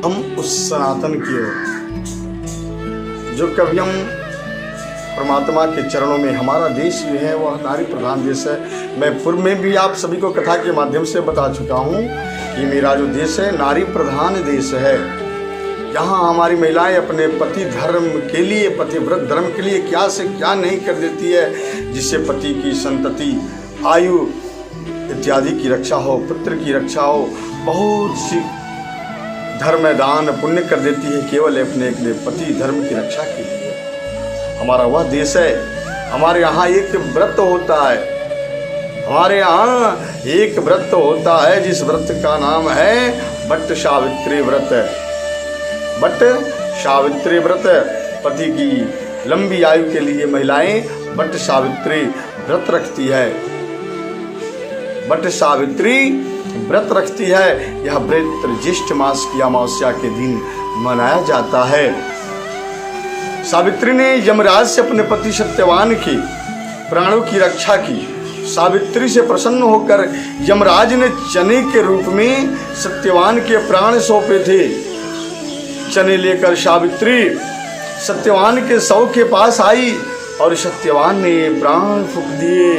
हम उस सनातन की ओर जो कभी हम परमात्मा के चरणों में, हमारा देश जो है वह नारी प्रधान देश है। मैं पूर्व में भी आप सभी को कथा के माध्यम से बता चुका हूँ कि मेरा जो देश है नारी प्रधान देश है। यहाँ हमारी महिलाएं अपने पति धर्म के लिए, पतिव्रत धर्म के लिए क्या से क्या नहीं कर देती है, जिससे पति की संतति, आयु इत्यादि की रक्षा हो, पुत्र की रक्षा हो, बहुत सी धर्म दान पुण्य कर देती है केवल अपने पति धर्म की रक्षा के लिए। हमारा वह देश है। हमारे यहाँ एक व्रत होता है, हमारे यहाँ एक व्रत होता है जिस व्रत का नाम है बट सावित्री व्रत। बट सावित्री व्रत, पति की लंबी आयु के लिए महिलाएं बट सावित्री व्रत रखती है। बट सावित्री व्रत रखती है। यह व्रत ज्येष्ठ मास की अमावस्या के दिन मनाया जाता है। सावित्री ने यमराज से अपने पति सत्यवान के प्राणों की रक्षा की। सावित्री से प्रसन्न होकर यमराज ने चने के रूप में सत्यवान के प्राण सौंपे थे। चने लेकर सावित्री सत्यवान के शव के पास आई और सत्यवान ने प्राण फूंक दिए।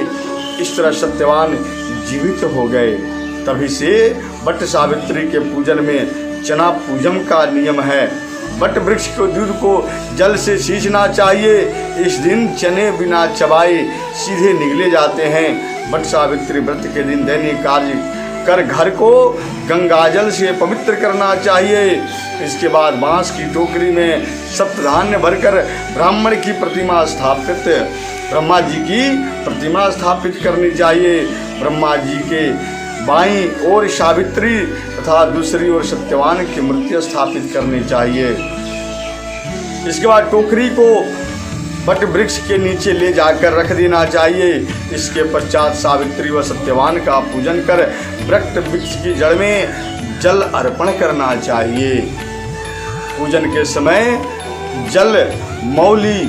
इस तरह सत्यवान जीवित हो गए। तभी से बट सावित्री के पूजन में चना पूजन का नियम है। बट वृक्ष के दूध को जल से सींचना चाहिए। इस दिन चने बिना चबाए सीधे निगले जाते हैं। बट सावित्री व्रत के दिन दैनिक कार्य कर घर को गंगाजल से पवित्र करना चाहिए। इसके बाद बांस की टोकरी में सप्तधान्य भरकर ब्राह्मण की प्रतिमा स्थापित, ब्रह्मा जी की प्रतिमा स्थापित करनी चाहिए। ब्रह्मा जी के बाईं ओर सावित्री तथा दूसरी ओर सत्यवान की मूर्ति स्थापित करनी चाहिए। इसके बाद टोकरी को बट वृक्ष के नीचे ले जाकर रख देना चाहिए। इसके पश्चात सावित्री व सत्यवान का पूजन कर वृक्ष वृक्ष की जड़ में जल अर्पण करना चाहिए। पूजन के समय जल, मौली,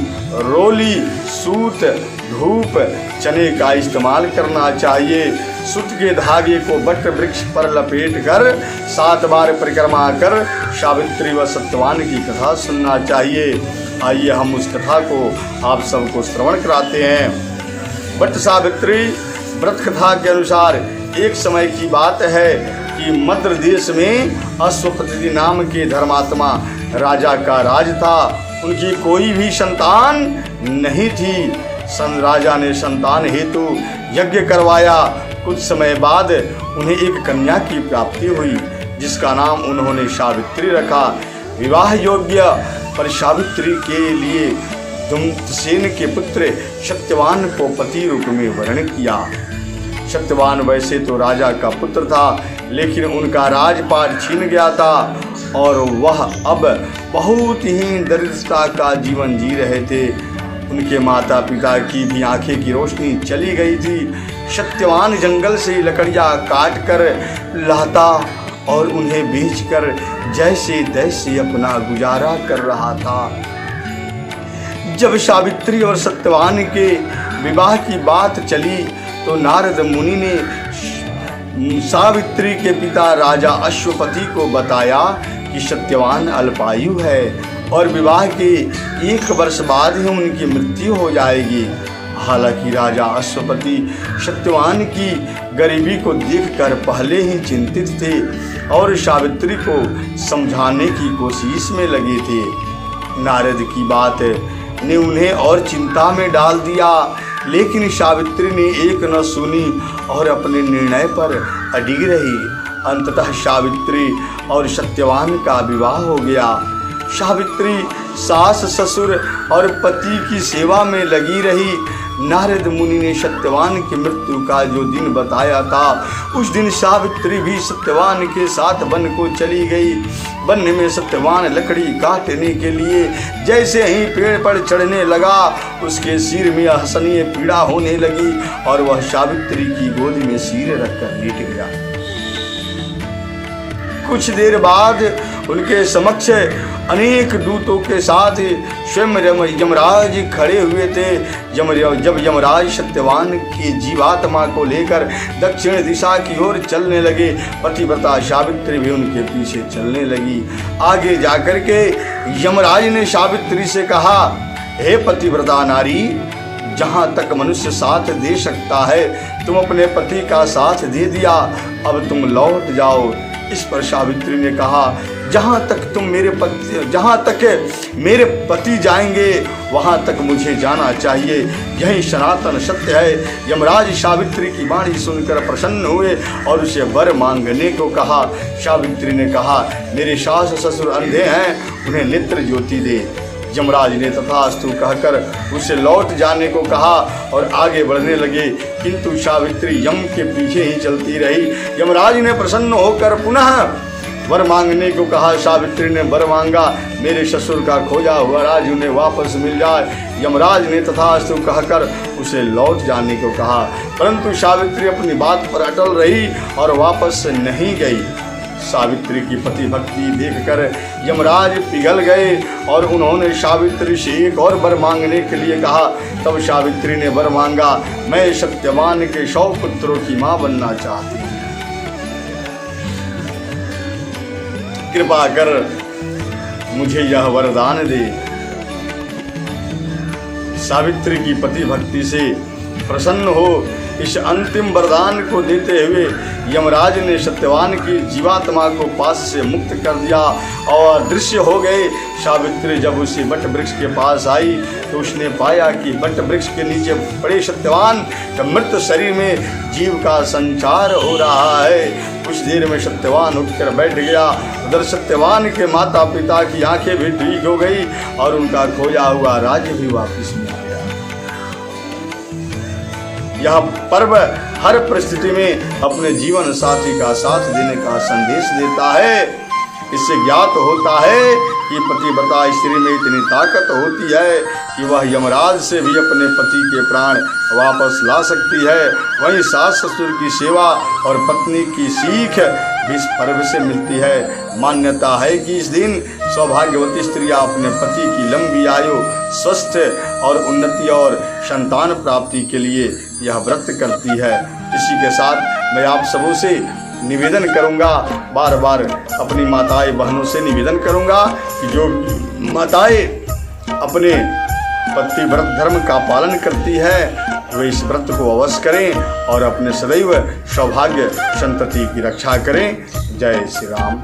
रोली, सूत, धूप, चने का इस्तेमाल करना चाहिए। सूत के धागे को बट वृक्ष पर लपेट कर 7 बार परिक्रमा कर सावित्री व सत्यवान की कथा सुनना चाहिए। आइए हम उस कथा को आप सबको श्रवण कराते हैं। बट सावित्री व्रत कथा के अनुसार एक समय की बात है कि मद्र देश में अश्वपति नाम के धर्मात्मा राजा का राज था। उनकी कोई भी संतान नहीं थी। राजा ने संतान हेतु यज्ञ करवाया। कुछ समय बाद उन्हें एक कन्या की प्राप्ति हुई जिसका नाम उन्होंने सावित्री रखा। विवाह योग्य पर सावित्री के लिए दुम्तसेन के पुत्र सत्यवान को पति रूप में वर्ण किया। सत्यवान वैसे तो राजा का पुत्र था, लेकिन उनका राजपाट छीन गया था और वह अब बहुत ही दरिद्रता का जीवन जी रहे थे। उनके माता पिता की भी आंखें की रोशनी चली गई थी। सत्यवान जंगल से लकड़ियां काट कर लाता और उन्हें बेचकर जैसे तैसे अपना गुजारा कर रहा था। जब सावित्री और सत्यवान के विवाह की बात चली तो नारद मुनि ने सावित्री के पिता राजा अश्वपति को बताया कि सत्यवान अल्पायु है और विवाह के 1 वर्ष बाद ही उनकी मृत्यु हो जाएगी। हालांकि राजा अश्वपति सत्यवान की गरीबी को देखकर पहले ही चिंतित थे और सावित्री को समझाने की कोशिश में लगे थे। नारद की बात ने उन्हें और चिंता में डाल दिया, लेकिन सावित्री ने एक न सुनी और अपने निर्णय पर अडिग रही। अंततः सावित्री और सत्यवान का विवाह हो गया। सावित्री सास ससुर और पति की सेवा में लगी रही। नारद मुनि ने सत्यवान की मृत्यु का जो दिन बताया था, उस दिन सावित्री भी सत्यवान के साथ वन को चली गई। वन में सत्यवान लकड़ी काटने के लिए जैसे ही पेड़ पर चढ़ने लगा, उसके सिर में असहनीय पीड़ा होने लगी और वह सावित्री की गोद में सिर रखकर लेट गया। कुछ देर बाद उनके समक्ष अनेक दूतों के साथ स्वयं यमराज खड़े हुए थे। जब यमराज सत्यवान की जीवात्मा को लेकर दक्षिण दिशा की ओर चलने लगे, पतिव्रता सावित्री भी उनके पीछे चलने लगी। आगे जाकर के यमराज ने सावित्री से कहा, हे पतिव्रता नारी, जहाँ तक मनुष्य साथ दे सकता है तुम अपने पति का साथ दे दिया, अब तुम लौट जाओ। इस पर सावित्री ने कहा, जहाँ तक मेरे पति जाएंगे वहाँ तक मुझे जाना चाहिए, यही सनातन सत्य है। यमराज सावित्री की वाणी सुनकर प्रसन्न हुए और उसे वर मांगने को कहा। सावित्री ने कहा, मेरे सास ससुर अंधे हैं, उन्हें नेत्र ज्योति दे। यमराज ने तथास्तु कहकर उसे लौट जाने को कहा और आगे बढ़ने लगे, किंतु सावित्री यम के पीछे ही चलती रही। यमराज ने प्रसन्न होकर पुनः वर मांगने को कहा। सावित्री ने वर मांगा, मेरे ससुर का खोजा हुआ राज उन्हें वापस मिल जाए। यमराज ने तथास्तु कहकर उसे लौट जाने को कहा, परंतु सावित्री अपनी बात पर अटल रही और वापस नहीं गई। सावित्री की पति भक्ति देखकर यमराज पिघल गए और उन्होंने सावित्री से एक और वर मांगने के लिए कहा। तब सावित्री ने वर मांगा, मैं सत्यवान के 100 पुत्रों की मां बनना चाहती हूँ, कृपा कर मुझे यह वरदान दे। सावित्री की पति भक्ति से प्रसन्न हो इस अंतिम वरदान को देते हुए यमराज ने सत्यवान की जीवात्मा को पास से मुक्त कर दिया और दृश्य हो गए। सावित्री जब उसी बट वृक्ष के पास आई तो उसने पाया कि बट वृक्ष के नीचे पड़े सत्यवान का मृत शरीर में जीव का संचार हो रहा है। कुछ देर में सत्यवान उठकर बैठ गया। उधर सत्यवान के माता पिता की आंखें भी ठीक हो गई और उनका खोया हुआ राज्य भी वापस मिल गया। यह पर्व हर परिस्थिति में अपने जीवन साथी का साथ देने का संदेश देता है। इससे ज्ञात होता है कि पतिव्रता स्त्री में इतनी ताकत होती है कि वह यमराज से भी अपने पति के प्राण वापस ला सकती है। वहीं सास ससुर की सेवा और पत्नी की सीख भी इस पर्व से मिलती है। मान्यता है कि इस दिन सौभाग्यवती स्त्रियां अपने पति की लंबी आयु, स्वस्थ और उन्नति और संतान प्राप्ति के लिए यह व्रत करती है। इसी के साथ मैं आप सबों से निवेदन करूंगा, बार बार अपनी माताएं बहनों से निवेदन करूंगा कि जो माताएं अपने पति व्रत धर्म का पालन करती है वे इस व्रत को अवश्य करें और अपने सदैव सौभाग्य संतति की रक्षा करें। जय श्री राम।